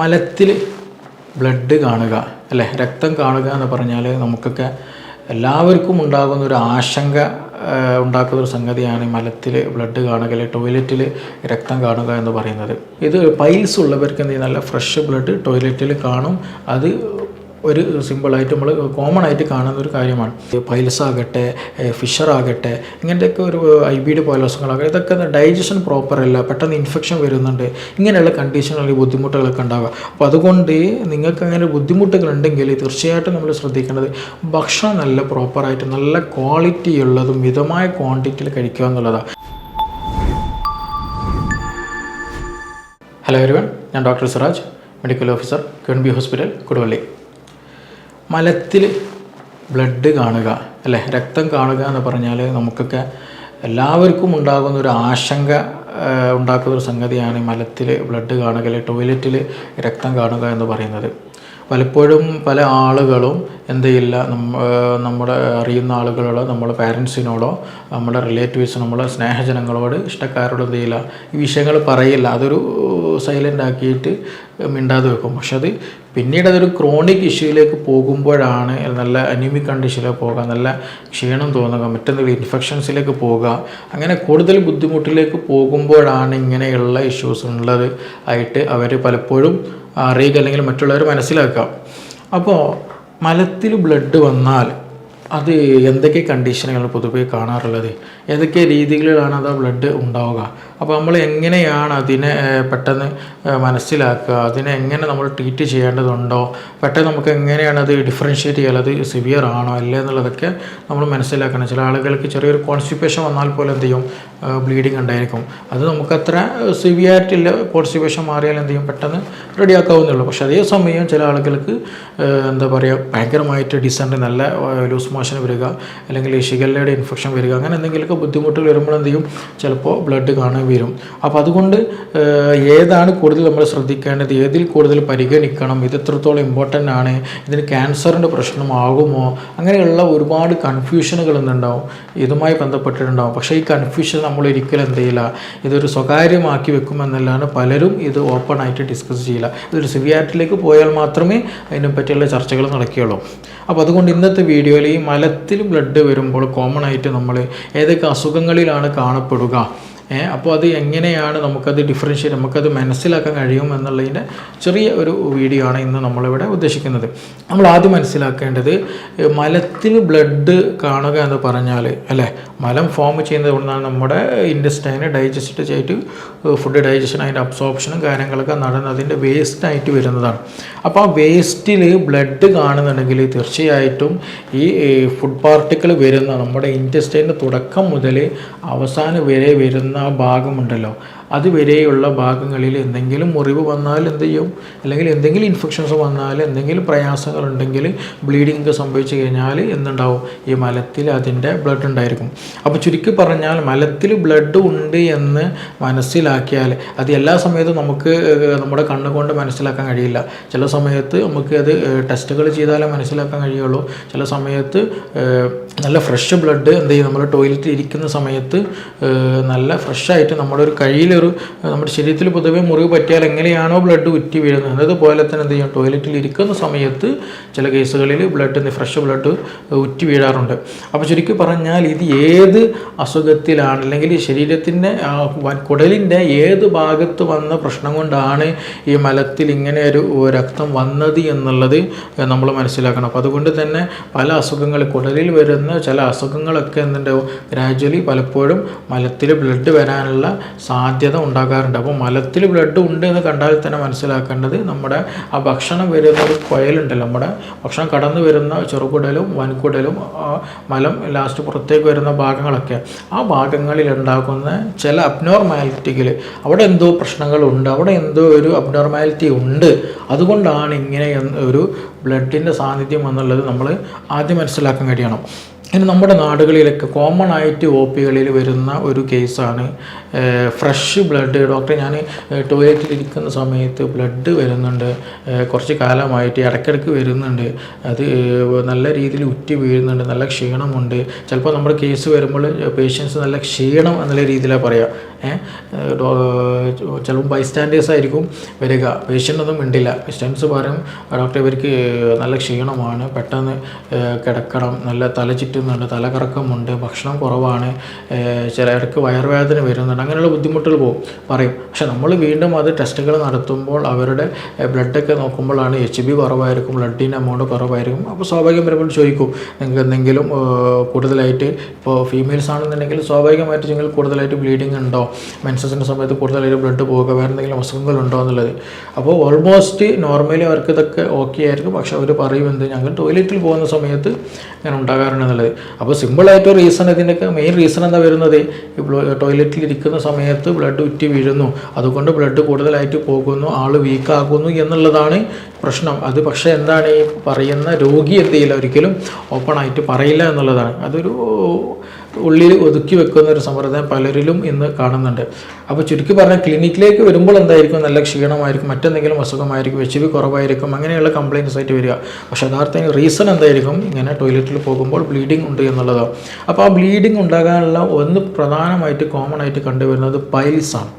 മലത്തിൽ blood കാണുക അല്ലേ, രക്തം കാണുക എന്ന് പറഞ്ഞാൽ നമുക്കൊക്കെ എല്ലാവർക്കും ഉണ്ടാകുന്ന ഒരു ആശങ്ക ഉണ്ടാക്കുന്നൊരു സംഗതിയാണ് മലത്തിൽ ബ്ലഡ് കാണുക അല്ലെങ്കിൽ ടോയ്ലറ്റിൽ രക്തം കാണുക എന്ന് പറയുന്നത്. ഇത് പൈൽസ് ഉള്ളവർക്ക് എന്ത് ചെയ്യും, നല്ല ഫ്രഷ് ബ്ലഡ് ടോയ്ലറ്റിൽ കാണും. അത് ഒരു സിമ്പിളായിട്ട് നമ്മൾ കോമൺ ആയിട്ട് കാണുന്ന ഒരു കാര്യമാണ്. പൈൽസ് ആകട്ടെ, ഫിഷർ ആകട്ടെ, ഇങ്ങനത്തെയൊക്കെ ഒരു IBD പോലെ അസുഖങ്ങളാകട്ടെ, ഇതൊക്കെ ഡൈജഷൻ പ്രോപ്പർ അല്ല, പെട്ടെന്ന് ഇൻഫെക്ഷൻ വരുന്നുണ്ട്, ഇങ്ങനെയുള്ള കണ്ടീഷനുകളിൽ ബുദ്ധിമുട്ടുകളൊക്കെ ഉണ്ടാകുക. അപ്പോൾ അതുകൊണ്ട് നിങ്ങൾക്ക് അങ്ങനെ ബുദ്ധിമുട്ടുകൾ ഉണ്ടെങ്കിൽ തീർച്ചയായിട്ടും നമ്മൾ ശ്രദ്ധിക്കേണ്ടത് ഭക്ഷണം നല്ല പ്രോപ്പറായിട്ട് നല്ല ക്വാളിറ്റി ഉള്ളതും മിതമായ ക്വാണ്ടിറ്റിയിൽ കഴിക്കുക എന്നുള്ളതാണ്. ഹലോ എവരിവൺ, ഞാൻ doctor Siraj, medical officer, KNB hospital, Koduvally. മലത്തിൽ ബ്ലഡ് കാണുക അല്ലേ, രക്തം കാണുക എന്ന് പറഞ്ഞാൽ നമുക്കൊക്കെ എല്ലാവർക്കും ഉണ്ടാകുന്ന ഒരു ആശങ്ക ഉണ്ടാക്കുന്നൊരു സംഗതിയാണ് മലത്തിൽ ബ്ലഡ് കാണുക അല്ലെങ്കിൽ ടോയ്ലറ്റിൽ രക്തം കാണുക എന്ന് പറയുന്നത്. പലപ്പോഴും പല ആളുകളും എന്ത് ചെയ്യില്ല, നമ്മുടെ അറിയുന്ന ആളുകളോടോ നമ്മുടെ പാരൻസിനോടോ നമ്മുടെ റിലേറ്റീവ്സ് നമ്മുടെ സ്നേഹജനങ്ങളോട് ഇഷ്ടക്കാരോട് എന്ത് ചെയ്യില്ല, ഈ വിഷയങ്ങൾ പറയില്ല, അതൊരു സൈലൻ്റ് ആക്കിയിട്ട് മിണ്ടാതെ വെക്കും. പക്ഷെ അത് പിന്നീട് അതൊരു ക്രോണിക് ഇഷ്യൂയിലേക്ക് പോകുമ്പോഴാണ് നല്ല അനീമിക് കണ്ടീഷനിലേക്ക് പോകുക, നല്ല ക്ഷീണം തോന്നുക, മറ്റെന്തെങ്കിലും ഇൻഫെക്ഷൻസിലേക്ക് പോകുക, അങ്ങനെ കൂടുതൽ ബുദ്ധിമുട്ടിലേക്ക് പോകുമ്പോഴാണ് ഇങ്ങനെയുള്ള ഇഷ്യൂസ് ഉള്ളത് ആയിട്ട് അവർ പലപ്പോഴും അറിയുക അല്ലെങ്കിൽ മറ്റുള്ളവർ മനസ്സിലാക്കുക. അപ്പോൾ മലത്തിൽ ബ്ലഡ് വന്നാൽ അത് എന്തൊക്കെ കണ്ടീഷനുകൾ പൊതുവെ കാണാറുള്ളത്, ഏതൊക്കെ രീതികളിലാണ് അത് ബ്ലഡ് ഉണ്ടാവുക, അപ്പോൾ നമ്മൾ എങ്ങനെയാണ് അതിനെ പെട്ടെന്ന് മനസ്സിലാക്കുക, അതിനെ എങ്ങനെ നമ്മൾ ട്രീറ്റ് ചെയ്യേണ്ടതുണ്ടോ, പെട്ടെന്ന് നമുക്ക് എങ്ങനെയാണ് അത് ഡിഫറൻഷ്യേറ്റ് ചെയ്യുക, അത് സിവിയർ ആണോ അല്ലേ എന്നുള്ളതൊക്കെ നമ്മൾ മനസ്സിലാക്കണം. ചില ആളുകൾക്ക് ചെറിയൊരു കോൺസ്റ്റിപ്പേഷൻ വന്നാൽ പോലും എന്ത് ചെയ്യും, ബ്ലീഡിങ് ഉണ്ടായിരിക്കും. അത് നമുക്കത്ര സിവിയറിറ്റി ഇല്ല, കോൺസ്റ്റിപ്പേഷൻ മാറിയാൽ എന്ത് ചെയ്യും, പെട്ടെന്ന് റെഡിയാക്കാവുന്നുള്ളൂ. പക്ഷേ അതേസമയം ചില ആളുകൾക്ക് എന്താ പറയുക, ഭയങ്കരമായിട്ട് ഡിസെൻട്രി, നല്ല ലൂസ് മോഷൻ വരിക, അല്ലെങ്കിൽ ഷിഗല്ലയുടെ ഇൻഫെക്ഷൻ വരിക, അങ്ങനെ എന്തെങ്കിലുമൊക്കെ ബുദ്ധിമുട്ടുകൾ വരുമ്പോൾ എന്ത് ചെയ്യും, ചിലപ്പോൾ ബ്ലഡ് കാണാൻ വരും. അപ്പോൾ അതുകൊണ്ട് ഏതാണ് കൂടുതൽ നമ്മൾ ശ്രദ്ധിക്കേണ്ടത്, ഏതിൽ കൂടുതൽ പരിഗണിക്കണം, ഇത് എത്രത്തോളം ഇമ്പോർട്ടൻ്റ് ആണ്, ഇതിന് ക്യാൻസറിൻ്റെ പ്രശ്നമാകുമോ, അങ്ങനെയുള്ള ഒരുപാട് കൺഫ്യൂഷനുകൾ ഇന്നുണ്ടാവും, ഇതുമായി ബന്ധപ്പെട്ടിട്ടുണ്ടാവും. പക്ഷേ ഈ കൺഫ്യൂഷൻ നമ്മൾ ഒരിക്കലും എന്ത് ചെയ്യില്ല, ഇതൊരു സ്വകാര്യമാക്കി വെക്കുമെന്നല്ലാണ് പലരും ഇത് ഓപ്പണായിട്ട് ഡിസ്കസ് ചെയ്യില്ല. ഇതൊരു സിവിയാരിറ്റിയിലേക്ക് പോയാൽ മാത്രമേ അതിനെപ്പറ്റിയുള്ള ചർച്ചകൾ നടക്കുകയുള്ളൂ. അപ്പോൾ അതുകൊണ്ട് ഇന്നത്തെ വീഡിയോയിൽ ഈ മലത്തിൽ ബ്ലഡ് വരുമ്പോൾ കോമൺ ആയിട്ട് നമ്മൾ ഏതൊക്കെ അസുഖങ്ങളിലാണ് കാണപ്പെടുക, അപ്പോൾ അത് എങ്ങനെയാണ് നമുക്കത് ഡിഫറൻഷ്യേറ്റ്, നമുക്കത് മനസ്സിലാക്കാൻ കഴിയും എന്നുള്ളതിൻ്റെ ചെറിയ ഒരു വീഡിയോ ആണ് ഇന്ന് നമ്മളിവിടെ ഉദ്ദേശിക്കുന്നത്. നമ്മൾ ആദ്യം മനസ്സിലാക്കേണ്ടത് മലത്തിൽ ബ്ലഡ് കാണുക എന്ന് പറഞ്ഞാൽ അല്ലേ, മലം ഫോം ചെയ്യുന്നത് കൊണ്ടാണ് നമ്മുടെ ഇൻറ്റസ്റ്റൈന് ഡൈജസ്റ്റ് ചെയ്തിട്ട് ഫുഡ് ഡൈജഷൻ, അതിൻ്റെ അബ്സോർപ്ഷനും കാര്യങ്ങളൊക്കെ നടന്നതിൻ്റെ വേസ്റ്റായിട്ട് വരുന്നതാണ്. അപ്പോൾ ആ വേസ്റ്റിൽ ബ്ലഡ് കാണുന്നുണ്ടെങ്കിൽ തീർച്ചയായിട്ടും ഈ ഫുഡ് പാർട്ടിക്കിൾ വരുന്ന നമ്മുടെ ഇൻറ്റസ്റ്റൈൻ്റെ തുടക്കം മുതൽ അവസാനം വരെ വരുന്ന ആ ഭാഗമുണ്ടല്ലോ, അതുവരെയുള്ള ഭാഗങ്ങളിൽ എന്തെങ്കിലും മുറിവ് വന്നാൽ എന്ത് ചെയ്യും, അല്ലെങ്കിൽ എന്തെങ്കിലും ഇൻഫെക്ഷൻസ് വന്നാൽ, എന്തെങ്കിലും പ്രയാസങ്ങളുണ്ടെങ്കിൽ, ബ്ലീഡിങ് സംഭവിച്ചു കഴിഞ്ഞാൽ എന്തുണ്ടാവും, ഈ മലത്തിൽ അതിൻ്റെ ബ്ലഡ് ഉണ്ടായിരിക്കും. അപ്പോൾ ചുരുക്കി പറഞ്ഞാൽ മലത്തിൽ ബ്ലഡ് ഉണ്ട് എന്ന് മനസ്സിലാക്കിയാൽ അത് എല്ലാ സമയത്തും നമുക്ക് നമ്മുടെ കണ്ണുകൊണ്ട് മനസ്സിലാക്കാൻ കഴിയില്ല. ചില സമയത്ത് നമുക്ക് അത് ടെസ്റ്റുകൾ ചെയ്താലേ മനസ്സിലാക്കാൻ കഴിയുള്ളൂ. ചില സമയത്ത് നല്ല ഫ്രഷ് ബ്ലഡ് എന്ത് ചെയ്യും, നമ്മൾ ടോയ്ലറ്റിൽ ഇരിക്കുന്ന സമയത്ത് നല്ല ഫ്രഷായിട്ട് നമ്മുടെ ഒരു കയ്യിലൊരു നമ്മുടെ ശരീരത്തിൽ പൊതുവെ മുറിവ് പറ്റിയാൽ എങ്ങനെയാണോ ബ്ലഡ് ഉറ്റി വീഴുന്നത്, അതുപോലെ തന്നെ എന്ത് ചെയ്യും, ടോയ്ലറ്റിൽ ഇരിക്കുന്ന സമയത്ത് ചില കേസുകളിൽ ഫ്രഷ് ബ്ലഡ് ഉറ്റി വീഴാറുണ്ട്. അപ്പോൾ ചുരുക്കി പറഞ്ഞാൽ ഇത് ഏത് അസുഖത്തിലാണ്, അല്ലെങ്കിൽ ശരീരത്തിൻ്റെ കുടലിൻ്റെ ഏത് ഭാഗത്ത് വന്ന പ്രശ്നം കൊണ്ടാണ് ഈ മലത്തിൽ ഇങ്ങനെ ഒരു രക്തം വന്നത് എന്നുള്ളത് നമ്മൾ മനസ്സിലാക്കണം. അപ്പോൾ അതുകൊണ്ട് തന്നെ പല അസുഖങ്ങൾ, കുടലിൽ വരുന്ന ചില അസുഖങ്ങളൊക്കെ എന്തുണ്ടാവും, ഗ്രാജ്വലി പലപ്പോഴും മലത്തിൽ ബ്ലഡ് വരാനുള്ള സാധ്യത ഉണ്ടാകാറുണ്ട്. അപ്പോൾ മലത്തിൽ ബ്ലഡ് ഉണ്ട് എന്ന് കണ്ടാൽ തന്നെ മനസ്സിലാക്കേണ്ടത് നമ്മുടെ ആ ഭക്ഷണം വരുന്ന ഒരു കുഴലുണ്ടല്ലോ, നമ്മുടെ ഭക്ഷണം കടന്നു വരുന്ന ചെറുകുടലും വൻകുടലും മലം ലാസ്റ്റ് പുറത്തേക്ക് വരുന്ന ഭാഗങ്ങളൊക്കെ, ആ ഭാഗങ്ങളിൽ ഉണ്ടാകുന്ന ചില അബ്നോർമാലിറ്റികൾ, അവിടെ എന്തോ പ്രശ്നങ്ങളുണ്ട്, അവിടെ എന്തോ ഒരു അബ്നോർമാലിറ്റി ഉണ്ട്, അതുകൊണ്ടാണ് ഇങ്ങനെ ഒരു ബ്ലഡിൻ്റെ സാന്നിധ്യം എന്നുള്ളത് നമ്മൾ ആദ്യം മനസ്സിലാക്കാൻ കഴിയണം. ഇനി നമ്മുടെ നാടുകളിലൊക്കെ കോമൺ ആയിട്ട് OPകളിൽ വരുന്ന ഒരു കേസാണ് ഫ്രഷ് ബ്ലഡ്. ഡോക്ടറെ, ഞാൻ ടോയ്ലറ്റിലിരിക്കുന്ന സമയത്ത് ബ്ലഡ് വരുന്നുണ്ട്, കുറച്ച് കാലമായിട്ട് ഇടയ്ക്കിടയ്ക്ക് വരുന്നുണ്ട്, അത് നല്ല രീതിയിൽ ഉറ്റി വീഴുന്നുണ്ട്, നല്ല ക്ഷീണമുണ്ട്. ചിലപ്പോൾ നമ്മുടെ കേസ് വരുമ്പോൾ പേഷ്യൻസ് നല്ല ക്ഷീണം എന്നുള്ള രീതിയിലാണ് പറയുക. ചിലപ്പോൾ ബൈസ്റ്റാൻഡേഴ്സ് ആയിരിക്കും വരിക, പേഷ്യൻ്റ് ഒന്നും മിണ്ടില്ല. പേഷ്യൻസ് പറയും ഡോക്ടർ ഇവർക്ക് നല്ല ക്ഷീണമാണ്, പെട്ടെന്ന് കിടക്കണം, നല്ല തല ചുറ്റുന്നുണ്ട്, തലകറക്കമുണ്ട്, ഭക്ഷണം കുറവാണ്, ചിലർക്ക് വയറുവേദന വരുന്നുണ്ട്, അങ്ങനെയുള്ള ബുദ്ധിമുട്ടുകൾ പറയും. പക്ഷെ നമ്മൾ വീണ്ടും അത് ടെസ്റ്റുകൾ നടത്തുമ്പോൾ അവരുടെ ബ്ലഡൊക്കെ നോക്കുമ്പോഴാണ് HB കുറവായിരിക്കും, ബ്ലഡിൻ്റെ എമൗണ്ട് കുറവായിരിക്കും. അപ്പോൾ സ്വാഭാവികം വരുമ്പോൾ ചോദിക്കും നിങ്ങൾക്ക് എന്തെങ്കിലും കൂടുതലായിട്ട്, ഇപ്പോൾ ഫീമെയിൽസ് ആണെന്നുണ്ടെങ്കിൽ സ്വാഭാവികമായിട്ട് നിങ്ങൾ കൂടുതലായിട്ട് ബ്ലീഡിങ് ഉണ്ടോ, മെൻസസിൻ്റെ സമയത്ത് കൂടുതലായിട്ട് ബ്ലഡ് പോകുക, വേറെ എന്തെങ്കിലും അസുഖങ്ങളുണ്ടോ എന്നുള്ളത്. അപ്പോൾ ഓൾമോസ്റ്റ് നോർമലി അവർക്ക് ഇതൊക്കെ ഓക്കെ ആയിരിക്കും. പക്ഷെ അവർ പറയും ഞങ്ങൾ ടോയ്ലറ്റിൽ പോകുന്ന സമയത്ത് ഇങ്ങനെ ഉണ്ടാകാറുണ്ടെന്നുള്ളത്. അപ്പോൾ സിമ്പിളായിട്ട് റീസൺ, ഇതിൻ്റെയൊക്കെ മെയിൻ റീസൺ എന്താ വരുന്നത്, ഈ ടോയ്ലറ്റിൽ ഇരിക്കുന്ന സമയത്ത് ബ്ലഡ് ഉറ്റി വീഴുന്നു, അതുകൊണ്ട് ബ്ലഡ് കൂടുതലായിട്ട് പോകുന്നു, ആൾ വീക്കാകുന്നു എന്നുള്ളതാണ് പ്രശ്നം. അത് പക്ഷേ എന്താണ്, ഈ പറയുന്ന രോഗി എന്ത് ചെയ്യില്ല, ഒരിക്കലും ഓപ്പണായിട്ട് പറയില്ല എന്നുള്ളതാണ്. അതൊരു ഉള്ളിൽ ഒതുക്കി വെക്കുന്ന ഒരു സമ്പ്രദായം പലരിലും ഇന്ന് കാണുന്നുണ്ട്. അപ്പോൾ ചുരുക്കി പറഞ്ഞാൽ ക്ലിനിക്കിലേക്ക് വരുമ്പോൾ എന്തായിരിക്കും, നല്ല ക്ഷീണമായിരിക്കും, മറ്റെന്തെങ്കിലും അസുഖമായിരിക്കും, HB കുറവായിരിക്കും, അങ്ങനെയുള്ള കംപ്ലയിൻറ്റ്സ് ആയിട്ട് വരിക. പക്ഷേ യഥാർത്ഥ റീസൺ എന്തായിരിക്കും, ഇങ്ങനെ ടോയ്ലറ്റിൽ പോകുമ്പോൾ ബ്ലീഡിങ് ഉണ്ട് എന്നുള്ളതാണ്. അപ്പോൾ ആ ബ്ലീഡിങ് ഉണ്ടാകാനുള്ള ഒന്ന് പ്രധാനമായിട്ട് കോമൺ ആയിട്ട് കണ്ടുവരുന്നത് പൈൽസാണ്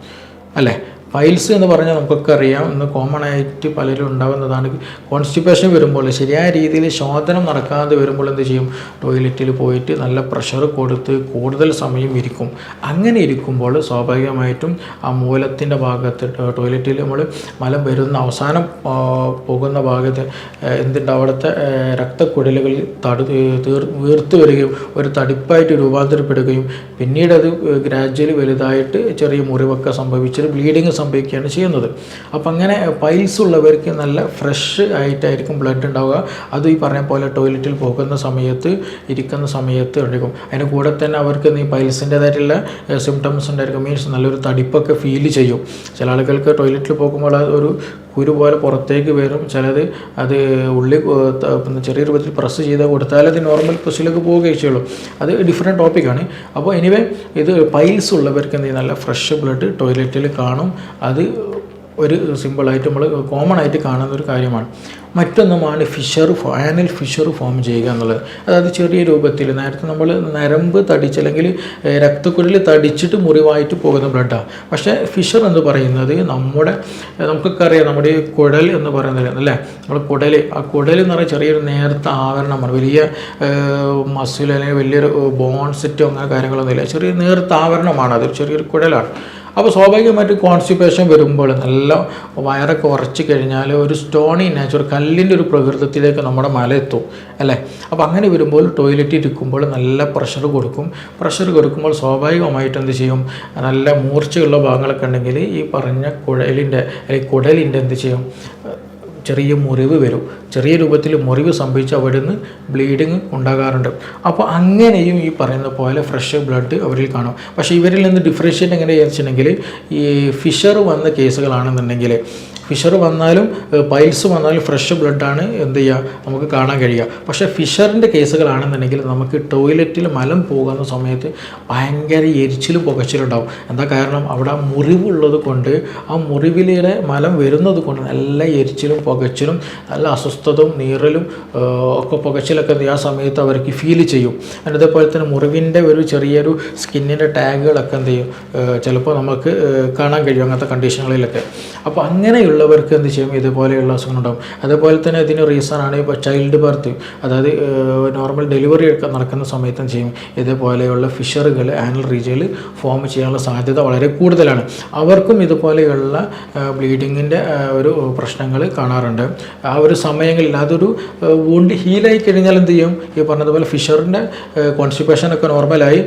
അല്ലേ. പൈൽസ് എന്ന് പറഞ്ഞാൽ നമുക്കൊക്കെ അറിയാം, ഇന്ന് കോമൺ ആയിട്ട് പലരും ഉണ്ടാകുന്നതാണ്. കോൺസ്റ്റിപ്പേഷൻ വരുമ്പോൾ, ശരിയായ രീതിയിൽ ശോധനം നടക്കാതെ വരുമ്പോൾ എന്ത് ചെയ്യും, ടോയ്ലറ്റിൽ പോയിട്ട് നല്ല പ്രഷർ കൊടുത്ത് കൂടുതൽ സമയം ഇരിക്കും. അങ്ങനെ ഇരിക്കുമ്പോൾ സ്വാഭാവികമായിട്ടും ആ മൂലത്തിൻ്റെ ഭാഗത്ത്, ടോയ്ലറ്റിൽ നമ്മൾ മലം വരുന്ന അവസാനം പോകുന്ന ഭാഗത്ത് എന്തുണ്ട്, അവിടുത്തെ രക്തക്കുഴലുകൾ വീർത്ത് വരികയും ഒരു തടിപ്പായിട്ട് രൂപാന്തരപ്പെടുകയും പിന്നീട് അത് ഗ്രാജ്വലി വലുതായിട്ട് ചെറിയ മുറിവൊക്കെ സംഭവിച്ചിട്ട് ബ്ലീഡിങ് സംഭവിക്കുകയാണ് ചെയ്യുന്നത്. അപ്പം അങ്ങനെ പൈൽസ് ഉള്ളവർക്ക് നല്ല ഫ്രഷ് ആയിട്ടായിരിക്കും ബ്ലഡ് ഉണ്ടാവുക. അത് ഈ പറഞ്ഞ പോലെ ടോയ്ലറ്റിൽ പോകുന്ന സമയത്ത്, ഇരിക്കുന്ന സമയത്ത് ഉണ്ടായിരിക്കും. അതിന് കൂടെ തന്നെ അവർക്ക് ഈ പൈൽസിൻ്റേതായിട്ടുള്ള സിംറ്റംസ് ഉണ്ടായിരിക്കും. മീൻസ് നല്ലൊരു തടിപ്പൊക്കെ ഫീൽ ചെയ്യും. ചില ആളുകൾക്ക് ടോയ്ലറ്റിൽ പോകുമ്പോൾ ഒരു കുരു പോലെ പുറത്തേക്ക് വരും, ചിലത് അത് ഉള്ളിൽ ചെറിയ രൂപത്തിൽ പ്രസ് ചെയ്ത് കൊടുത്താൽ അത് നോർമൽ പ്രസ്സിലേക്ക് പോവുകയും ചെയ്യുള്ളൂ. അത് ഡിഫറെൻറ്റ് ടോപ്പിക്കാണ്. അപ്പോൾ എനിവേ ഇത് പൈൽസ് ഉള്ളവർക്ക് എന്ത് ചെയ്യും, നല്ല ഫ്രഷ് ബ്ലഡ് ടോയ്ലറ്റിൽ കാണും. അത് ഒരു സിമ്പിളായിട്ട് നമ്മൾ കോമൺ ആയിട്ട് കാണുന്ന ഒരു കാര്യമാണ്. മറ്റൊന്നുമാണ് ആനൽ ഫിഷർ ഫോം ചെയ്യുക എന്നുള്ളത്. അതായത് ചെറിയ രൂപത്തിൽ നേരത്തെ നമ്മൾ നരമ്പ് തടിച്ച് അല്ലെങ്കിൽ രക്തക്കുഴൽ തടിച്ചിട്ട് മുറിവായിട്ട് പോകുന്ന ബ്ലഡാണ്. പക്ഷേ ഫിഷർ എന്ന് പറയുന്നത് നമുക്കൊക്കെ അറിയാം, നമ്മുടെ കുടൽ എന്ന് പറയുന്നത് അല്ലേ, നമ്മൾ ആ കുടൽ എന്ന് പറയുന്ന ചെറിയൊരു നേർത്ത ആവരണമാണ്. വലിയ മസിൽ അല്ലെങ്കിൽ വലിയൊരു ബോൺ സെറ്റോ അങ്ങനെ കാര്യങ്ങളൊന്നുമില്ല, ചെറിയ നേർത്ത ആവരണമാണ്. അതൊരു ചെറിയൊരു കുടലാണ്. അപ്പോൾ സ്വാഭാവികമായിട്ട് കോൺസ്റ്റിപ്പേഷൻ വരുമ്പോൾ നല്ല വയറൊക്കെ ഉറച്ച് കഴിഞ്ഞാൽ ഒരു സ്റ്റോണി നാച്ചുർ, കല്ലിൻ്റെ ഒരു പ്രകൃതത്തിലേക്ക് നമ്മുടെ മല എത്തും അല്ലേ. അപ്പോൾ അങ്ങനെ വരുമ്പോൾ ടോയ്ലറ്റിൽ ഇരിക്കുമ്പോൾ നല്ല പ്രഷർ കൊടുക്കുമ്പോൾ സ്വാഭാവികമായിട്ട് എന്ത് ചെയ്യും, നല്ല മൂർച്ചയുള്ള ഭാഗങ്ങളൊക്കെ ഉണ്ടെങ്കിൽ ഈ പറഞ്ഞ കുടലിൻ്റെ എന്ത് ചെയ്യും, ചെറിയ മുറിവ് വരും. ചെറിയ രൂപത്തിൽ മുറിവ് സംഭവിച്ച് അവിടെ നിന്ന് ബ്ലീഡിങ് ഉണ്ടാകാറുണ്ട്. അപ്പോൾ അങ്ങനെയും ഈ പറയുന്ന പോലെ ഫ്രഷ് ബ്ലഡ് അവരിൽ കാണും. പക്ഷേ ഇവരിൽ നിന്ന് ഡിഫറൻഷ്യേറ്റ് എങ്ങനെ വെച്ചിട്ടുണ്ടെങ്കിൽ, ഈ ഫിഷർ വന്ന കേസുകളാണെന്നുണ്ടെങ്കിൽ, ഫിഷർ വന്നാലും പൈൽസ് വന്നാലും ഫ്രഷ് ബ്ലഡാണ് എന്ത് ചെയ്യുക നമുക്ക് കാണാൻ കഴിയുക. പക്ഷേ ഫിഷറിൻ്റെ കേസുകളാണെന്നുണ്ടെങ്കിൽ നമുക്ക് ടോയ്ലറ്റിൽ മലം പോകുന്ന സമയത്ത് ഭയങ്കര എരിച്ചിലും പുകച്ചിലുണ്ടാവും. എന്താ കാരണം, അവിടെ മുറിവുള്ളത് കൊണ്ട്, ആ മുറിവിലൂടെ മലം വരുന്നത് കൊണ്ട് നല്ല എരിച്ചിലും പുകച്ചിലും നല്ല അസ്വസ്ഥതയും നീറലും ഒക്കെ പുകച്ചിലൊക്കെ ആ സമയത്ത് അവർക്ക് ഫീൽ ചെയ്യും. അതേപോലെ തന്നെ മുറിവിൻ്റെ ഒരു ചെറിയൊരു സ്കിന്നിൻ്റെ ടാഗുകളൊക്കെ എന്ത് ചെയ്യും ചിലപ്പോൾ നമുക്ക് കാണാൻ കഴിയും അങ്ങനത്തെ കണ്ടീഷനുകളിലൊക്കെ. അപ്പോൾ അങ്ങനെയുള്ളവർക്ക് എന്ത് ചെയ്യും, ഇതുപോലെയുള്ള അസുഖങ്ങളുണ്ടാകും. അതേപോലെ തന്നെ ഇതിന് റീസണാണ് ഇപ്പോൾ ചൈൽഡ് ബർത്ത്, അതായത് നോർമൽ ഡെലിവറി ഒക്കെ നടക്കുന്ന സമയത്ത് എന്ത് ചെയ്യും, ഇതുപോലെയുള്ള ഫിഷറുകൾ ആനൽ റീജിയനിൽ ഫോം ചെയ്യാനുള്ള സാധ്യത വളരെ കൂടുതലാണ്. അവർക്കും ഇതുപോലെയുള്ള ബ്ലീഡിങ്ങിൻ്റെ ഒരു പ്രശ്നങ്ങൾ കാണാറുണ്ട്. ആ ഒരു സമയങ്ങളിൽ അതൊരു വൂണ്ട് ഹീലായി കഴിഞ്ഞാൽ എന്ത് ചെയ്യും, ഈ പറഞ്ഞതുപോലെ ഫിഷറിൻ്റെ കോൺസ്റ്റിപ്പേഷനൊക്കെ നോർമലായി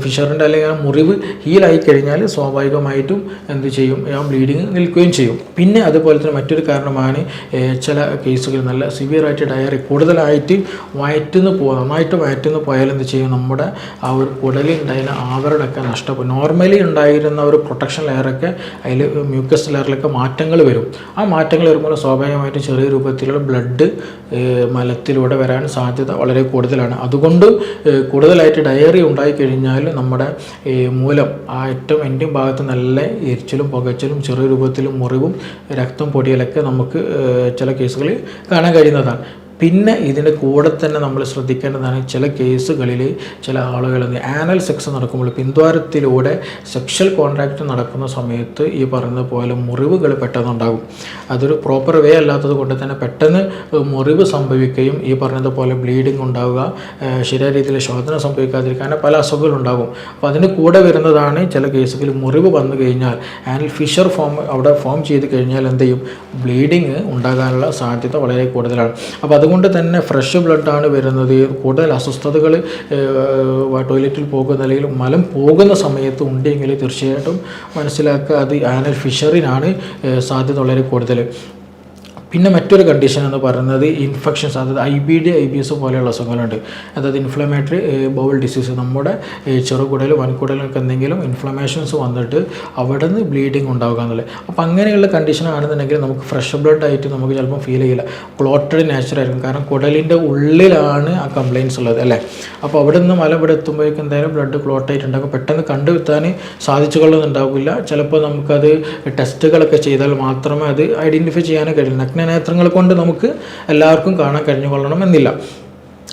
ഫിഷറിൻ്റെ അല്ലെങ്കിൽ മുറിവ് ഹീലായി കഴിഞ്ഞാൽ സ്വാഭാവികമായിട്ടും എന്ത് ചെയ്യും, ആ ബ്ലീഡിങ് നിൽക്കുകയും ചെയ്യും. പിന്നെ അതുപോലെ തന്നെ മറ്റൊരു കാരണമാണ് ചില കേസുകൾ നല്ല സിവിയറായിട്ട് ഡയറി കൂടുതലായിട്ട് നന്നായിട്ട് വയറ്റുനിന്ന് പോയാൽ എന്ത് ചെയ്യും, നമ്മുടെ ആ ഒരു കുടലിൽ ഉണ്ടായിരുന്ന ആവരണമൊക്കെ നഷ്ടപ്പെടും. നോർമലി ഉണ്ടായിരുന്ന ഒരു പ്രൊട്ടക്ഷൻ ലെയറൊക്കെ അതിൽ മ്യൂക്കസ് ലെയറിലൊക്കെ മാറ്റങ്ങൾ വരും. ആ മാറ്റങ്ങൾ വരുമ്പോൾ സ്വാഭാവികമായിട്ടും ചെറിയ രൂപത്തിലുള്ള ബ്ലഡ് മലത്തിലൂടെ വരാൻ സാധ്യത വളരെ കൂടുതലാണ്. അതുകൊണ്ട് കൂടുതലായിട്ട് ഡയറി ഉണ്ടായിക്കഴിഞ്ഞാൽ നമ്മുടെ മൂലം ആ ഏറ്റവും എൻഡിങ് ഭാഗത്ത് നല്ല എരിച്ചിലും പുകച്ചിലും ചെറിയ രൂപത്തിലും മുറിവും രക്തം പൊടിയലൊക്കെ നമുക്ക് ചില കേസുകളിൽ കാണാൻ കഴിയുന്നതാണ്. പിന്നെ ഇതിൻ്റെ കൂടെ തന്നെ നമ്മൾ ശ്രദ്ധിക്കേണ്ടതാണ് ചില കേസുകളിൽ ചില ആളുകൾ ആനൽ സെക്സ് നടക്കുമ്പോൾ പിന്ദ്വാരത്തിലൂടെ സെക്ഷൽ കോൺടാക്റ്റ് നടക്കുന്ന സമയത്ത് ഈ പറയുന്ന പോലെ മുറിവുകൾ പെട്ടെന്നുണ്ടാകും. അതൊരു പ്രോപ്പർ വേ അല്ലാത്തത് കൊണ്ട് തന്നെ പെട്ടെന്ന് മുറിവ് സംഭവിക്കുകയും ഈ പറഞ്ഞതുപോലെ ബ്ലീഡിങ് ഉണ്ടാവുക, ശരിയായ രീതിയിൽ ശോധന സംഭവിക്കാതിരിക്കാൻ പല അസുഖങ്ങളുണ്ടാകും. അപ്പോൾ അതിന് കൂടെ വരുന്നതാണ് ചില കേസുകളിൽ മുറിവ് വന്നു കഴിഞ്ഞാൽ ആനൽ ഫിഷർ അവിടെ ഫോം ചെയ്ത് കഴിഞ്ഞാൽ എന്ത് ചെയ്യും, ബ്ലീഡിങ് ഉണ്ടാകാനുള്ള സാധ്യത വളരെ കൂടുതലാണ്. അപ്പോൾ അതുകൊണ്ട് തന്നെ ഫ്രഷ് ബ്ലഡാണ് വരുന്നത്. കൂടുതൽ അസ്വസ്ഥതകൾ ടോയ്ലറ്റിൽ പോകുന്ന അല്ലെങ്കിൽ മലം പോകുന്ന സമയത്ത് ഉണ്ടെങ്കിൽ തീർച്ചയായിട്ടും മനസ്സിലാക്കുക അത് ആനൽ ഫിഷറിനാണ് സാധ്യത വളരെ കൂടുതൽ. പിന്നെ മറ്റൊരു കണ്ടീഷൻ എന്ന് പറയുന്നത് ഇൻഫെക്ഷൻസ്, അതായത് IBD IBS പോലെയുള്ള അസുഖങ്ങളുണ്ട്. അതായത് ഇൻഫ്ലമേറ്ററി ബൗൾ ഡിസീസ്, നമ്മുടെ ചെറുകുടൽ വൻകുടലൊക്കെ എന്തെങ്കിലും ഇൻഫ്ലമേഷൻസ് വന്നിട്ട് അവിടെ നിന്ന് ബ്ലീഡിങ് ഉണ്ടാവുക എന്നുള്ളത്. അപ്പോൾ അങ്ങനെയുള്ള കണ്ടീഷൻ ആണെന്നുണ്ടെങ്കിൽ നമുക്ക് ഫ്രഷ് ബ്ലഡ് ആയിട്ട് നമുക്ക് ചിലപ്പോൾ ഫീൽ ചെയ്യില്ല, ക്ലോട്ടഡ് നേച്ചർ ആയിരിക്കും. കാരണം കുടലിൻ്റെ ഉള്ളിലാണ് ആ കംപ്ലയിൻസ് ഉള്ളത് അല്ലേ. അപ്പോൾ അവിടെ നിന്ന് മല ഇവിടെ എത്തുമ്പോഴേക്കും എന്തായാലും ബ്ലഡ് ക്ലോട്ട് ആയിട്ടുണ്ടാകും. പെട്ടെന്ന് കണ്ടുവെത്താൻ സാധിച്ചു കൊള്ളുന്നുണ്ടാവില്ല. ചിലപ്പോൾ നമുക്കത് ടെസ്റ്റുകളൊക്കെ ചെയ്താൽ മാത്രമേ അത് ഐഡൻറ്റിഫൈ ചെയ്യാനേ കഴിയില്ല. നേത്രങ്ങൾ കൊണ്ട് നമുക്ക് എല്ലാവർക്കും കാണാൻ കഴിഞ്ഞുകൊള്ളണം എന്നില്ല.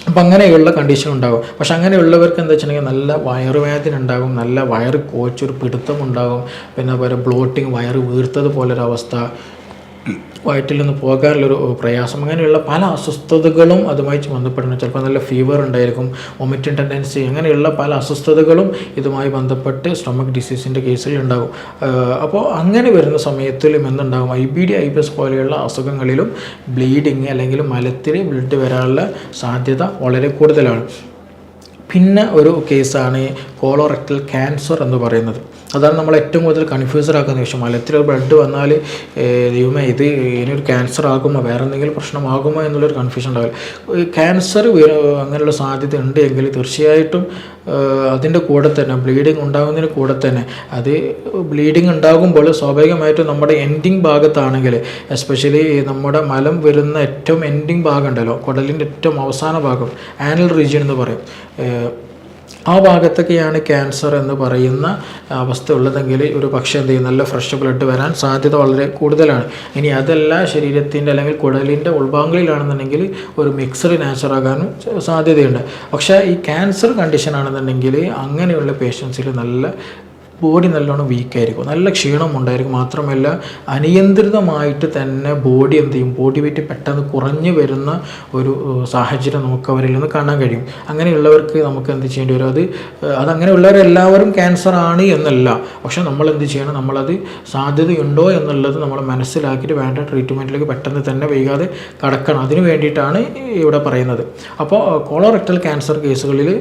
അപ്പം അങ്ങനെയുള്ള കണ്ടീഷൻ ഉണ്ടാകും. പക്ഷെ അങ്ങനെയുള്ളവർക്ക് എന്താ വെച്ചിട്ടുണ്ടെങ്കിൽ നല്ല വയറുവേദന ഉണ്ടാകും, നല്ല വയറ് കോച്ചൊരു പിടുത്തം ഉണ്ടാകും, പിന്നെ അതുപോലെ ബ്ലോട്ടിങ്, വയറ് വീർത്തത് പോലൊരവസ്ഥ, വയറ്റിൽ നിന്ന് പോകാനുള്ളൊരു പ്രയാസം, അങ്ങനെയുള്ള പല അസ്വസ്ഥതകളും അതുമായി ബന്ധപ്പെടുന്നു. ചിലപ്പോൾ നല്ല ഫീവർ ഉണ്ടായിരിക്കും, വൊമിറ്റിംഗ് ടെൻഡൻസി, അങ്ങനെയുള്ള പല അസ്വസ്ഥതകളും ഇതുമായി ബന്ധപ്പെട്ട് സ്റ്റൊമക് ഡിസീസിൻ്റെ കേസിൽ ഉണ്ടാകും. അപ്പോൾ അങ്ങനെ വരുന്ന സമയത്തിലും എന്തുണ്ടാകും, IBD IBS പോലെയുള്ള അസുഖങ്ങളിലും ബ്ലീഡിങ് അല്ലെങ്കിൽ മലത്തിൽ ബ്ലഡ് വരാനുള്ള സാധ്യത വളരെ കൂടുതലാണ്. പിന്നെ ഒരു കേസാണ് കോളോറക്ടൽ ക്യാൻസർ എന്ന് പറയുന്നത്. അതാണ് നമ്മൾ ഏറ്റവും കൂടുതൽ കൺഫ്യൂസർ ആക്കുന്ന വിഷയം. മലത്തിൽ ബ്ലഡ് വന്നാൽ ദൈവമേ ഇത് ഇനിയൊരു ക്യാൻസർ ആകുമോ, വേറെ എന്തെങ്കിലും പ്രശ്നമാകുമോ എന്നുള്ളൊരു കൺഫ്യൂഷൻ ഉണ്ടാവില്ല. ക്യാൻസർ അങ്ങനെയുള്ള സാധ്യത ഉണ്ട് എങ്കിൽ തീർച്ചയായിട്ടും അതിൻ്റെ കൂടെ തന്നെ ബ്ലീഡിങ് ഉണ്ടാകുന്നതിന് കൂടെ തന്നെ അത് ബ്ലീഡിങ് ഉണ്ടാകുമ്പോൾ സ്വാഭാവികമായിട്ടും നമ്മുടെ എൻഡിങ് ഭാഗത്താണെങ്കിൽ, എസ്പെഷ്യലി നമ്മുടെ മലം വരുന്ന ഏറ്റവും എൻഡിങ് ഭാഗം ഉണ്ടല്ലോ, കുടലിൻ്റെ ഏറ്റവും അവസാന ഭാഗം, ആനൽ റീജിയൻ എന്ന് പറയും, ആ ഭാഗത്തൊക്കെയാണ് ക്യാൻസർ എന്ന് പറയുന്ന അവസ്ഥ ഉള്ളതെങ്കിൽ ഒരു പക്ഷേ എന്ത് ചെയ്യും, നല്ല ഫ്രഷ് ബ്ലഡ് വരാൻ സാധ്യത വളരെ കൂടുതലാണ്. ഇനി അതല്ല ശരീരത്തിൻ്റെ അല്ലെങ്കിൽ കുടലിൻ്റെ ഉൾഭാഗങ്ങളിലാണെന്നുണ്ടെങ്കിൽ ഒരു മിക്സഡ് നാച്ചറാകാനും സാധ്യതയുണ്ട്. പക്ഷേ ഈ ക്യാൻസർ കണ്ടീഷൻ ആണെന്നുണ്ടെങ്കിൽ അങ്ങനെയുള്ള പേഷ്യൻസിൽ നല്ല ബോഡി നല്ലോണം വീക്കായിരിക്കും, നല്ല ക്ഷീണം ഉണ്ടായിരിക്കും. മാത്രമല്ല അനിയന്ത്രിതമായിട്ട് തന്നെ ബോഡി എന്ത് ചെയ്യും, ബോഡി വെയിറ്റ് പെട്ടെന്ന് കുറഞ്ഞു വരുന്ന ഒരു സാഹചര്യം നമുക്ക് അവരിൽ നിന്ന് കാണാൻ കഴിയും. അങ്ങനെയുള്ളവർക്ക് നമുക്ക് എന്ത് ചെയ്യേണ്ടി വരും, അതങ്ങനെയുള്ളവരെല്ലാവരും ക്യാൻസർ ആണ് എന്നല്ല, പക്ഷെ നമ്മൾ എന്ത് ചെയ്യണം, നമ്മളത് സാധ്യതയുണ്ടോ എന്നുള്ളത് നമ്മൾ മനസ്സിലാക്കിയിട്ട് വേണ്ട ട്രീറ്റ്മെൻറ്റിലേക്ക് പെട്ടെന്ന് തന്നെ വൈകാതെ കടക്കണം. അതിന് വേണ്ടിയിട്ടാണ് ഇവിടെ പറയുന്നത്. അപ്പോൾ കോളോറക്ടൽ ക്യാൻസർ കേസുകളിൽ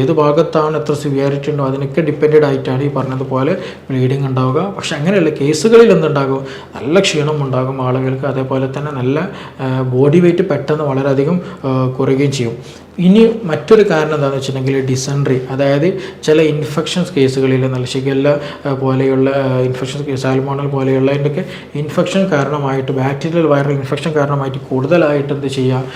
ഏത് ഭാഗത്താണ് എത്ര സിവിയാരിറ്റി ഉണ്ടോ അതിനൊക്കെ ഡിപ്പെൻഡ് ആയിട്ടാണ് ഈ പറഞ്ഞതുപോലെ ബ്ലീഡിങ് ഉണ്ടാവുക. പക്ഷെ അങ്ങനെയുള്ള കേസുകളിൽ എന്തുണ്ടാകും, നല്ല ക്ഷീണം ഉണ്ടാകും ആളുകൾക്ക്, അതേപോലെ തന്നെ നല്ല ബോഡി വെയിറ്റ് പെട്ടെന്ന് വളരെയധികം കുറയുകയും ചെയ്യും. ഇനി മറ്റൊരു കാരണം എന്താണെന്ന് വെച്ചിട്ടുണ്ടെങ്കിൽ ഡിസെൻട്രി, അതായത് ചില ഇൻഫെക്ഷൻസ് കേസുകളിൽ നല്ല ഷിഗല്ല പോലെയുള്ള ഇൻഫെക്ഷൻ, സാൽമോണൽ പോലെയുള്ളതിൻ്റെയൊക്കെ ഇൻഫെക്ഷൻ കാരണമായിട്ട്, ബാക്ടീരിയൽ വൈറൽ ഇൻഫെക്ഷൻ കാരണമായിട്ട് കൂടുതലായിട്ട് എന്ത് ചെയ്യുക,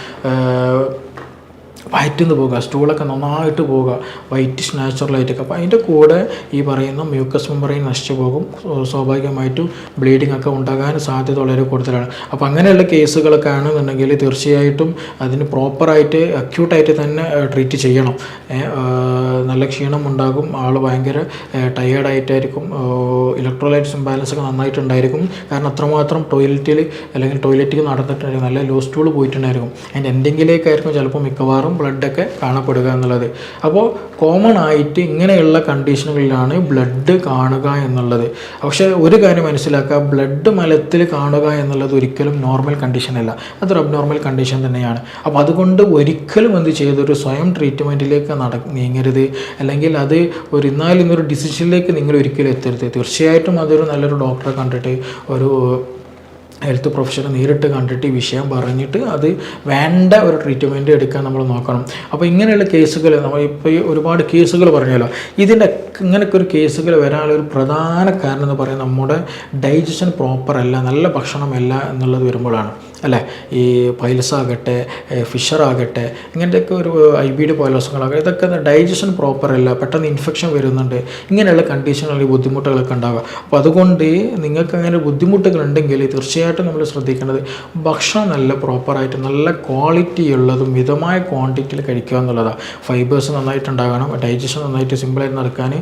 വയറ്റിന്ന് പോകുക, സ്റ്റൂളൊക്കെ നന്നായിട്ട് പോവുക, വൈറ്റിഷ് നാച്ചുറലായിട്ടൊക്കെ. അപ്പോൾ അതിൻ്റെ കൂടെ ഈ പറയുന്ന മ്യൂക്കസ് മെമ്പറൈൻ നശിച്ചു പോകും, സ്വാഭാവികമായിട്ടും ബ്ലീഡിംഗ് ഒക്കെ ഉണ്ടാകാൻ സാധ്യത വളരെ കൂടുതലാണ്. അപ്പോൾ അങ്ങനെയുള്ള കേസുകളൊക്കെ ആണെന്നുണ്ടെങ്കിൽ തീർച്ചയായിട്ടും അതിന് പ്രോപ്പറായിട്ട് അക്യൂട്ടായിട്ട് തന്നെ ട്രീറ്റ് ചെയ്യണം. നല്ല ക്ഷീണം ഉണ്ടാകും, ആൾ ഭയങ്കര ടയേർഡായിട്ടായിരിക്കും, ഇലക്ട്രോലൈറ്റ്സ് ഇംബാലൻസ് ഒക്കെ നന്നായിട്ടുണ്ടായിരിക്കും. കാരണം അത്രമാത്രം ടോയ്ലറ്റിൽ നടന്നിട്ടുണ്ടായിരിക്കും, നല്ല ലോ സ്റ്റൂൾ പോയിട്ടുണ്ടായിരിക്കും. അതിൻ്റെ എൻഡിങ്ങിലേക്കായിരിക്കും ചിലപ്പോൾ മിക്കവാറും ബ്ലഡൊക്കെ കാണപ്പെടുക എന്നുള്ളത്. അപ്പോൾ കോമൺ ആയിട്ട് ഇങ്ങനെയുള്ള കണ്ടീഷനുകളിലാണ് ബ്ലഡ് കാണുക എന്നുള്ളത്. പക്ഷേ ഒരു കാര്യം മനസ്സിലാക്കുക, ബ്ലഡ് മലത്തിൽ കാണുക എന്നുള്ളത് ഒരിക്കലും നോർമൽ കണ്ടീഷനല്ല, അതൊരു അബ്നോർമൽ കണ്ടീഷൻ തന്നെയാണ്. അപ്പോൾ അതുകൊണ്ട് ഒരിക്കലും എന്ത് ചെയ്തൊരു സ്വയം ട്രീറ്റ്മെൻറ്റിലേക്ക് നീങ്ങരുത്, അല്ലെങ്കിൽ അത് ഇന്നൊരു ഡിസിഷനിലേക്ക് നിങ്ങൾ ഒരിക്കലും എത്തരുത്. തീർച്ചയായിട്ടും അതൊരു നല്ലൊരു ഡോക്ടറെ കണ്ടിട്ട്, ഒരു ഹെൽത്ത് പ്രൊഫഷനെ നേരിട്ട് കണ്ടിട്ട് ഈ വിഷയം പറഞ്ഞിട്ട് അത് വേണ്ട ഒരു ട്രീറ്റ്മെൻറ്റ് എടുക്കാൻ നമ്മൾ നോക്കണം. അപ്പോൾ ഇങ്ങനെയുള്ള കേസുകൾ, നമ്മൾ ഇപ്പോൾ ഈ ഒരുപാട് കേസുകൾ പറഞ്ഞല്ലോ, ഇങ്ങനെയൊക്കെ ഒരു കേസുകൾ വരാനൊരു പ്രധാന കാരണം എന്ന് പറയുന്നത് നമ്മുടെ ഡൈജഷൻ പ്രോപ്പർ അല്ല, നല്ല ഭക്ഷണമല്ല എന്നുള്ളത് വരുമ്പോഴാണ്. അല്ലേ? ഈ പൈൽസ് ആകട്ടെ, ഫിഷർ ആകട്ടെ, ഇങ്ങനത്തെയൊക്കെ ഒരു IBD പോലുള്ള അസുഖങ്ങളാകട്ടെ, ഇതൊക്കെ ഡൈജഷൻ പ്രോപ്പർ അല്ല, പെട്ടെന്ന് ഇൻഫെക്ഷൻ വരുന്നുണ്ട്, ഇങ്ങനെയുള്ള കണ്ടീഷനുകളിൽ ബുദ്ധിമുട്ടുകളൊക്കെ ഉണ്ടാവുക. അപ്പോൾ അതുകൊണ്ട് നിങ്ങൾക്ക് അങ്ങനെ ബുദ്ധിമുട്ടുകൾ ഉണ്ടെങ്കിൽ തീർച്ചയായിട്ടും നമ്മൾ ശ്രദ്ധിക്കേണ്ടത് ഭക്ഷണം നല്ല പ്രോപ്പറായിട്ട് നല്ല ക്വാളിറ്റി ഉള്ളതും മിതമായ ക്വാണ്ടിറ്റിയിൽ കഴിക്കുക എന്നുള്ളതാണ്. ഫൈബേഴ്സ് നന്നായിട്ടുണ്ടാകണം, ഡൈജഷൻ നന്നായിട്ട് സിമ്പിളായിട്ട് നടക്കാൻ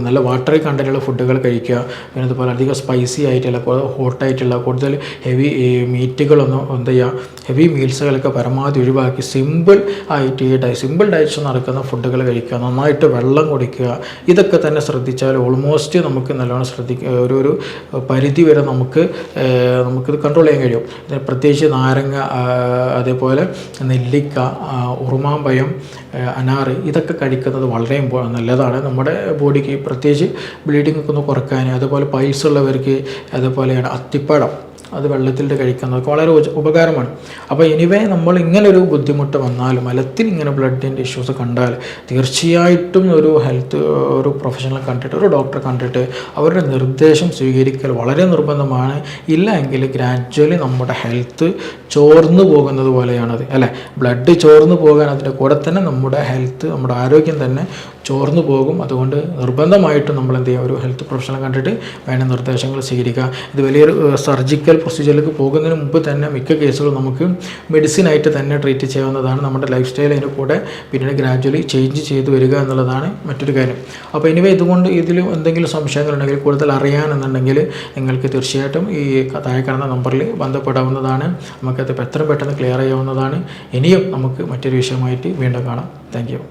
നല്ല വാട്ടറി കണ്ടന്റുള്ള ഫുഡുകൾ കഴിക്കുക. പിന്നെ അതുപോലെ അധികം സ്പൈസി ആയിട്ടുള്ള, ഹോട്ടായിട്ടുള്ള, കൂടുതൽ ഹെവി മീറ്റുകളൊന്നും എന്ത് ചെയ്യുക, ഹെവി മീൽസുകളൊക്കെ പരമാവധി ഒഴിവാക്കി സിമ്പിൾ ഡയറ്റ് നടക്കുന്ന ഫുഡുകൾ കഴിക്കുക, നന്നായിട്ട് വെള്ളം കുടിക്കുക. ഇതൊക്കെ തന്നെ ശ്രദ്ധിച്ചാൽ ഓൾമോസ്റ്റ് നമുക്ക് നല്ലോണം ഒരു പരിധി വരെ നമുക്കിത് കൺട്രോൾ ചെയ്യാൻ കഴിയും. പ്രത്യേകിച്ച് നാരങ്ങ, അതേപോലെ നെല്ലിക്ക, ഉറുമാമ്പഴം, അനാറ്, ഇതൊക്കെ കഴിക്കുന്നത് വളരെ നല്ലതാണ് നമ്മുടെ ബോഡിക്ക്. പ്രത്യേകിച്ച് ബ്ലീഡിംഗ് ഒക്കെ ഒന്ന് കുറയ്ക്കാൻ. അതുപോലെ പൈൽസ് ഉള്ളവർക്ക്, അതുപോലെയാണ് അത്തിപ്പഴം, അത് വെള്ളത്തിലിട്ട് കഴിക്കുന്നതൊക്കെ വളരെ ഉപകാരമാണ്. അപ്പോൾ എനിവേ നമ്മൾ ഇങ്ങനൊരു ബുദ്ധിമുട്ട് വന്നാൽ, മലത്തിൽ ഇങ്ങനെ ബ്ലഡിൻ്റെ ഇഷ്യൂസ് കണ്ടാൽ തീർച്ചയായിട്ടും ഒരു പ്രൊഫഷണൽ കണ്ടിട്ട്, ഒരു ഡോക്ടറെ കണ്ടിട്ട് അവരുടെ നിർദ്ദേശം സ്വീകരിക്കൽ വളരെ നിർബന്ധമാണ്. ഇല്ല എങ്കിൽ ഗ്രാജ്വലി നമ്മുടെ ഹെൽത്ത് ചോർന്നു പോകുന്നത് പോലെയാണത്, അല്ലേ? ബ്ലഡ് ചോർന്നു പോകാൻ, അതിൻ്റെ കൂടെ തന്നെ നമ്മുടെ ഹെൽത്ത്, നമ്മുടെ ആരോഗ്യം തന്നെ ചോർന്നു പോകും. അതുകൊണ്ട് നിർബന്ധമായിട്ടും നമ്മൾ എന്ത് ചെയ്യുക, ഒരു ഹെൽത്ത് പ്രൊഫഷണൽ കണ്ടിട്ട് വേണ്ട നിർദ്ദേശങ്ങൾ സ്വീകരിക്കുക. ഇത് വലിയൊരു സർജിക്കൽ പ്രൊസീജിയറിലേക്ക് പോകുന്നതിന് മുമ്പ് തന്നെ മിക്ക കേസുകളും നമുക്ക് മെഡിസിനായിട്ട് തന്നെ ട്രീറ്റ് ചെയ്യാവുന്നതാണ്. നമ്മുടെ ലൈഫ് സ്റ്റൈൽ അതിൻ്റെ കൂടെ പിന്നീട് ഗ്രാജ്വലി ചേഞ്ച് ചെയ്ത് വരിക എന്നുള്ളതാണ് മറ്റൊരു കാര്യം. അപ്പോൾ എനിവേ ഇതിൽ എന്തെങ്കിലും സംശയങ്ങളുണ്ടെങ്കിൽ, കൂടുതൽ അറിയാനെന്നുണ്ടെങ്കിൽ നിങ്ങൾക്ക് തീർച്ചയായിട്ടും ഈ താഴെ കാണുന്ന നമ്പറിൽ ബന്ധപ്പെടാവുന്നതാണ്. നമുക്കത് എത്രയും പെട്ടെന്ന് ക്ലിയർ ചെയ്യാവുന്നതാണ്. ഇനിയും നമുക്ക് മറ്റൊരു വിഷയമായിട്ട് വീണ്ടും കാണാം. Thank you.